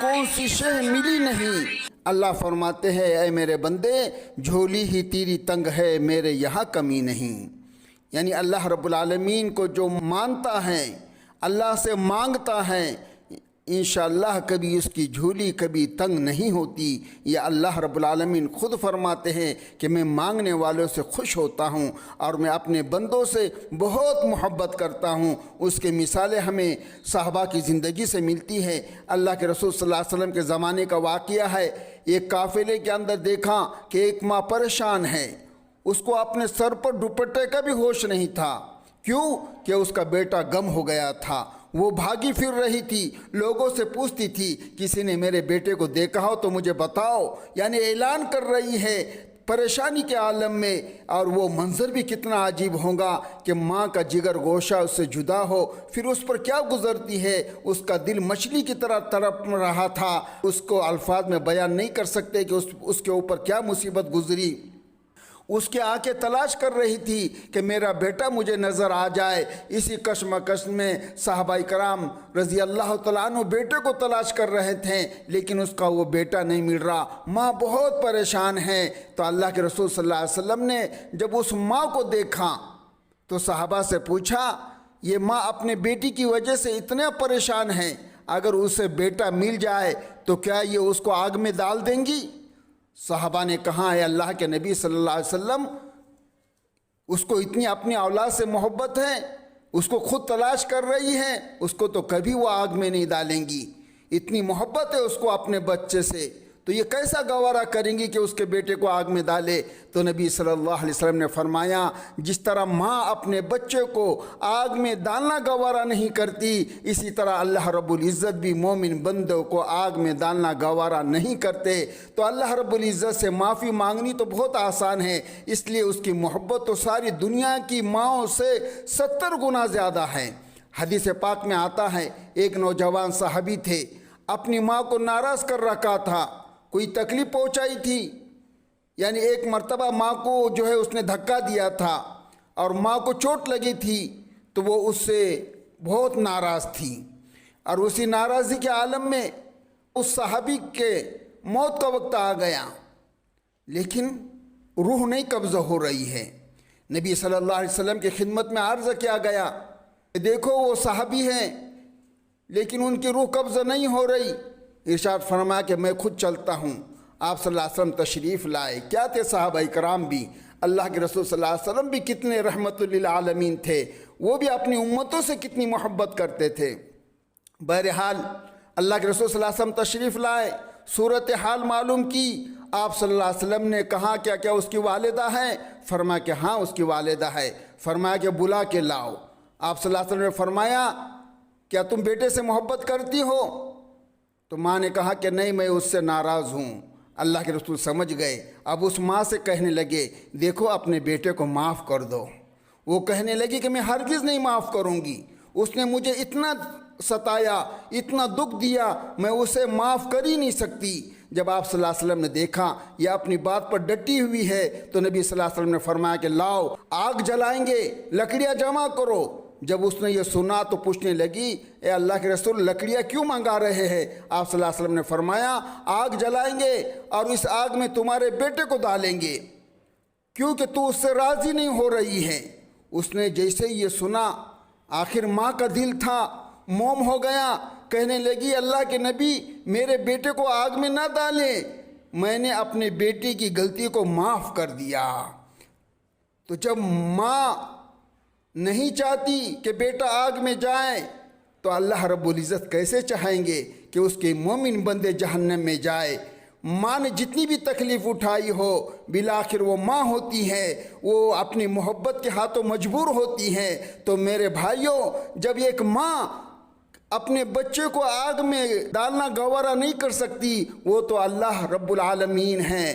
کون سی شے ملی نہیں۔ اللہ فرماتے ہیں اے میرے بندے جھولی ہی تیری تنگ ہے میرے یہاں کمی نہیں۔ یعنی اللہ رب العالمین کو جو مانتا ہے، اللہ سے مانگتا ہے، انشاءاللہ کبھی اس کی جھولی کبھی تنگ نہیں ہوتی۔ یہ اللہ رب العالمین خود فرماتے ہیں کہ میں مانگنے والوں سے خوش ہوتا ہوں اور میں اپنے بندوں سے بہت محبت کرتا ہوں۔ اس کے مثالیں ہمیں صحابہ کی زندگی سے ملتی ہے۔ اللہ کے رسول صلی اللہ علیہ وسلم کے زمانے کا واقعہ ہے۔ ایک قافلے کے اندر دیکھا کہ ایک ماں پریشان ہے، اس کو اپنے سر پر دوپٹے کا بھی ہوش نہیں تھا۔ کیوں کہ اس کا بیٹا گم ہو گیا تھا۔ وہ بھاگی پھر رہی تھی، لوگوں سے پوچھتی تھی کسی نے میرے بیٹے کو دیکھا ہو تو مجھے بتاؤ۔ یعنی اعلان کر رہی ہے پریشانی کے عالم میں، اور وہ منظر بھی کتنا عجیب ہوگا کہ ماں کا جگر گوشہ اس سے جدا ہو، پھر اس پر کیا گزرتی ہے۔ اس کا دل مچھلی کی طرح تڑپ رہا تھا، اس کو الفاظ میں بیان نہیں کر سکتے کہ اس کے اوپر کیا مصیبت گزری۔ اس کی آنکھیں تلاش کر رہی تھی کہ میرا بیٹا مجھے نظر آ جائے۔ اسی کشمکش میں صحابہ کرام رضی اللہ تعالیٰ عنہ بیٹے کو تلاش کر رہے تھے، لیکن اس کا وہ بیٹا نہیں مل رہا۔ ماں بہت پریشان ہے۔ تو اللہ کے رسول صلی اللہ علیہ وسلم نے جب اس ماں کو دیکھا تو صحابہ سے پوچھا یہ ماں اپنے بیٹی کی وجہ سے اتنا پریشان ہے، اگر اسے بیٹا مل جائے تو کیا یہ اس کو آگ میں ڈال دیں گی؟ صحابہ نے کہا اے اللہ کے نبی صلی اللہ علیہ وسلم، اس کو اتنی اپنی اولاد سے محبت ہے، اس کو خود تلاش کر رہی ہے، اس کو تو کبھی وہ آگ میں نہیں ڈالیں گی۔ اتنی محبت ہے اس کو اپنے بچے سے، تو یہ کیسا گوارا کریں گی کہ اس کے بیٹے کو آگ میں ڈالے؟ تو نبی صلی اللہ علیہ وسلم نے فرمایا جس طرح ماں اپنے بچے کو آگ میں ڈالنا گوارا نہیں کرتی، اسی طرح اللہ رب العزت بھی مومن بندوں کو آگ میں ڈالنا گوارا نہیں کرتے۔ تو اللہ رب العزت سے معافی مانگنی تو بہت آسان ہے، اس لیے اس کی محبت تو ساری دنیا کی ماؤں سے 70 گنا زیادہ ہے۔ حدیث پاک میں آتا ہے ایک نوجوان صحابی تھے، اپنی ماں کو ناراض کر رکھا تھا، کوئی تکلیف پہنچائی تھی، یعنی ایک مرتبہ ماں کو جو ہے اس نے دھکا دیا تھا اور ماں کو چوٹ لگی تھی، تو وہ اس سے بہت ناراض تھی، اور اسی ناراضی کے عالم میں اس صحابی کے موت کا وقت آ گیا، لیکن روح نہیں قبضہ ہو رہی ہے۔ نبی صلی اللہ علیہ وسلم کی خدمت میں عرض کیا گیا کہ دیکھو وہ صحابی ہیں لیکن ان کی روح قبضہ نہیں ہو رہی۔ ارشاد فرمایا کہ میں خود چلتا ہوں۔ آپ صلی اللہ علیہ وسلم تشریف لائے۔ کیا تھے صحابہ کرام بھی، اللہ کے رسول صلی اللہ علیہ وسلم بھی کتنے رحمت للعالمین تھے، وہ بھی اپنی امتوں سے کتنی محبت کرتے تھے۔ بہرحال اللہ کے رسول صلی اللہ علیہ وسلم تشریف لائے، صورتحال معلوم کی۔ آپ صلی اللہ علیہ وسلم نے کہا کیا اس کی والدہ ہے؟ فرمایا کہ ہاں اس کی والدہ ہے۔ فرمایا کہ بلا کے لاؤ۔ آپ صلی اللہ علیہ وسلم نے فرمایا کیا تم بیٹے سے محبت کرتی ہو؟ تو ماں نے کہا کہ نہیں، میں اس سے ناراض ہوں۔ اللہ کے رسول سمجھ گئے۔ اب اس ماں سے کہنے لگے دیکھو اپنے بیٹے کو معاف کر دو۔ وہ کہنے لگی کہ میں ہرگز نہیں معاف کروں گی، اس نے مجھے اتنا ستایا، اتنا دکھ دیا، میں اسے معاف کر ہی نہیں سکتی۔ جب آپ صلی اللہ علیہ وسلم نے دیکھا یہ اپنی بات پر ڈٹی ہوئی ہے تو نبی صلی اللہ علیہ وسلم نے فرمایا کہ لاؤ آگ جلائیں گے، لکڑیاں جمع کرو۔ جب اس نے یہ سنا تو پوچھنے لگی اے اللہ کے رسول لکڑیاں کیوں منگا رہے ہیں؟ آپ صلی اللہ علیہ وسلم نے فرمایا آگ جلائیں گے اور اس آگ میں تمہارے بیٹے کو ڈالیں گے، کیونکہ تو اس سے راضی نہیں ہو رہی ہے۔ اس نے جیسے یہ سنا آخر ماں کا دل تھا موم ہو گیا، کہنے لگی اللہ کے نبی میرے بیٹے کو آگ میں نہ ڈالیں، میں نے اپنے بیٹے کی غلطی کو معاف کر دیا۔ تو جب ماں نہیں چاہتی کہ بیٹا آگ میں جائے تو اللہ رب العزت کیسے چاہیں گے کہ اس کے مومن بندے جہنم میں جائے؟ ماں نے جتنی بھی تکلیف اٹھائی ہو بالآخر وہ ماں ہوتی ہے، وہ اپنی محبت کے ہاتھوں مجبور ہوتی ہے۔ تو میرے بھائیوں جب ایک ماں اپنے بچے کو آگ میں ڈالنا گوارا نہیں کر سکتی، وہ تو اللہ رب العالمین ہیں،